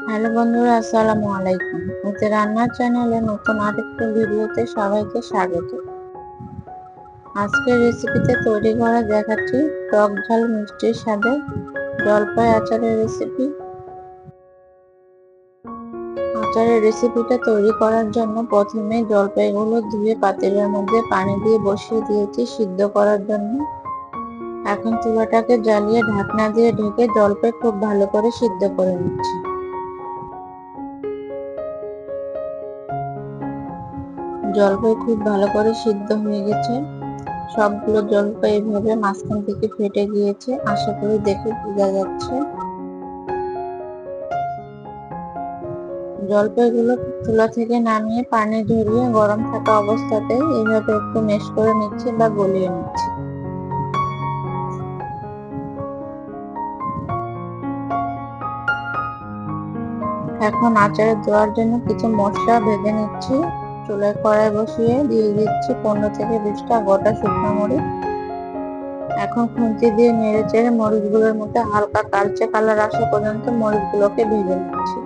Hello বন্ধুরা, আসসালামু আলাইকুম। ওতে রান্নার চ্যানেলে নতুন আরেকটা ভিডিওতে সবাইকে স্বাগত। আজকের রেসিপিতে তৈরি করা দেখাচ্ছি টক ঝাল মিষ্টির স্বাদে জলপাই আচারের রেসিপি। আচারের রেসিপিটা তৈরি করার জন্য প্রথমে জলপাইগুলো ধুয়ে পাতিলের মধ্যে পানি দিয়ে বসিয়ে দিয়েছি সিদ্ধ করার জন্য। এখন চুলাটাকে জ্বালিয়ে ঢাকনা দিয়ে ঢেকে জলপাই খুব ভালো করে সিদ্ধ করে নিচ্ছি। জলপাই খুব ভালো করে সিদ্ধ হয়ে গেছে। সবগুলো জলপাই এইভাবে মাঝখান থেকে ফেটে গিয়েছে, আশা করি দেখে বোঝা যাচ্ছে। জলপাইগুলো চুলা থেকে নামিয়ে পানি ঝরিয়ে গরম থাকা অবস্থাতে এইভাবে একটু মেশ করে নিচ্ছি বা গলিয়ে নিচ্ছি। এখন আচারে দেওয়ার জন্য কিছু মশলা ভেজে নিচ্ছি। চুলায় কড়াই বসিয়ে দিয়ে দিচ্ছি 15 থেকে 20টা গোটা শুকনো মরিচ। এখন খুন্তি দিয়ে নেড়ে চেড়ে মরিচগুলোর মধ্যে হালকা কালচে কালার আসা পর্যন্ত মরিচগুলোকে ভেজে নিচ্ছি।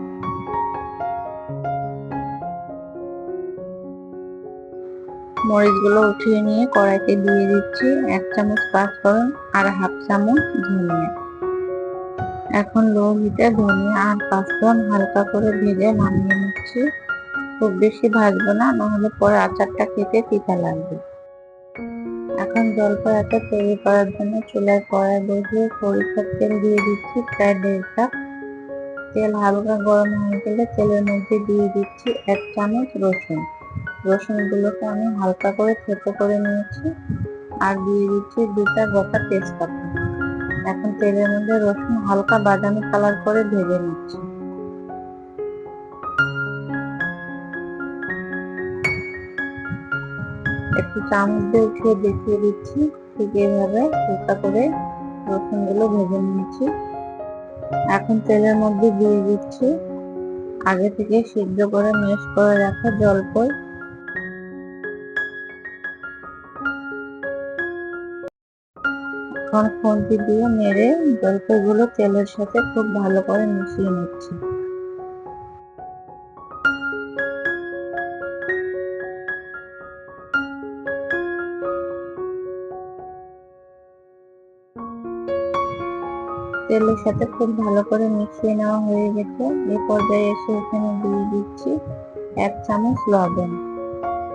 মরিচগুলো উঠিয়ে নিয়ে কড়াইতে দিয়ে দিচ্ছি 1 চামচ পাঁচফোড়ন আর হাফ চামচ ধনিয়া। এখন লো হিটে ধনিয়া আর পাঁচফোড়ন হালকা করে ভেজে নামিয়ে নিচ্ছি। খুব বেশি ভাজবো না, নাহলে পরে আচারটা খেতে তিতা লাগবে। এখন জলপাই আচার তৈরি করার জন্য চুলায় কড়াই বসিয়ে সরিষার তেল দিয়ে দিচ্ছি প্রায় 1.5 কাপ। তেল হালকা গরম হয়ে গেলে তেলের মধ্যে দিয়ে দিচ্ছি 1 চামচ রসুন। রসুনগুলোকে আমি হালকা করে থেতো করে নিয়েছি। আর দিয়ে দিচ্ছি 2টা গোটা তেজপাতা। এখন তেলের মধ্যে রসুন হালকা বাদামি কালার করে ভেজে নিচ্ছি। একটু চামচ দিয়ে উঠিয়ে দেখিয়ে দিচ্ছি, ঠিক এইভাবে হালকা করে রসুনগুলো ভেজে নিয়েছি। এখন তেলের মধ্যে দিয়ে দিচ্ছি আগে থেকে সিদ্ধ করে মেশ করে রাখা জলপাই। এখন খুন্তি দিয়ে নেড়ে জলপাইগুলো তেলের সাথে খুব ভালো করে মিশিয়ে নিচ্ছি। তেলের সাথে খুব ভালো করে মিশিয়ে নেওয়া হয়ে গেছে। এই পর্যায়ে এসে এখানে দিয়ে দিচ্ছি 1 চামচ লবণ।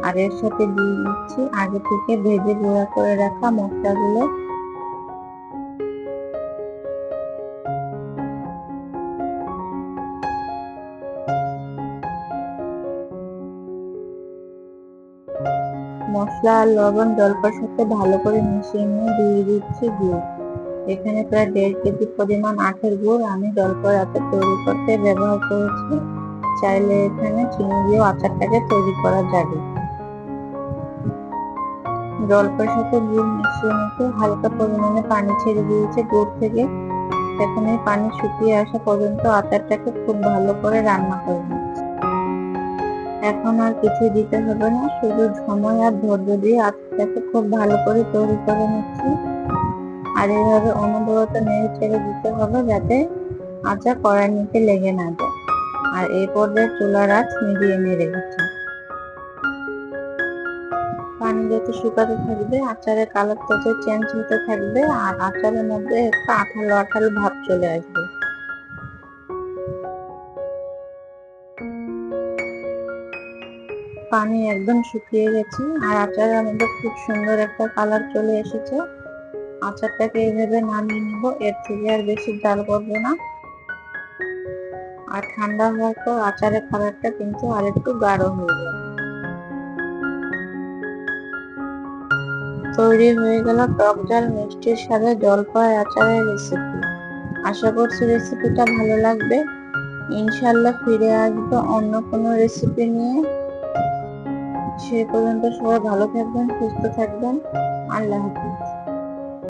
আর এর সাথে দিয়ে দিচ্ছি আগে থেকে ভেজে গুঁড়া করে রাখা মশলাগুলো। মশলা আর লবণ জলপাইয়ের সাথে ভালো করে মিশিয়ে নিয়ে দিয়ে দিচ্ছি গুড়। এখানে প্রায় 1.5 কেজি পরিমাণ আখের গুড় আমি জলপাই আচার তৈরি করতে ব্যবহার করেছি। চাইলে এখানে চিনি দিয়েও আচারটাকে তৈরি করা যাবে। জলপাইয়ের সাথে গুড় মিশিয়ে নিতে হালকা পরিমাণে পানি ছেড়ে দিয়েছে গুড় থেকে। এখন এই পানি শুকিয়ে আসা পর্যন্ত আচারটাকে খুব ভালো করে রান্না করে নিচ্ছি। এখন আর কিছু দিতে হবে না, শুধু সময় আর ধৈর্য দিয়ে আচারটাকে খুব ভালো করে তৈরি করে নিচ্ছি। আর এইভাবে অনবরত নেড়ে ছেড়ে দিতে হবে যাতে আচার কড়াইর নিচে লেগে না যায়। আর এই পর্যায়ে চুলার আঁচ মিডিয়ামে রেখেছি। পানি যত শুকাতে থাকবে আচারের কালার তত চেঞ্জ হতে থাকবে আর আচারের মধ্যে একটা আঠালো আঠালো ভাব চলে আসবে। পানি একদম শুকিয়ে গেছে আর আচারের মধ্যে খুব সুন্দর একটা কালার চলে এসেছে। আচারটাকে এইভাবে নামিয়ে নিব, এর থেকে আর বেশি জাল করবো না। আর ঠান্ডা হওয়ার পর আচারের কালারটা কিন্তু আরেকটু গাঢ় হয়ে যাবে। তৈরি হয়ে গেল টক ঝাল মিষ্টির স্বাদে জলপাই আচারের রেসিপি। আশা করছি রেসিপিটা ভালো লাগবে। ইনশাল্লাহ ফিরে আসবো অন্য কোনো রেসিপি নিয়ে। সে পর্যন্ত সবাই ভালো থাকবেন, সুস্থ থাকবেন। আল্লাহ হাফেজ।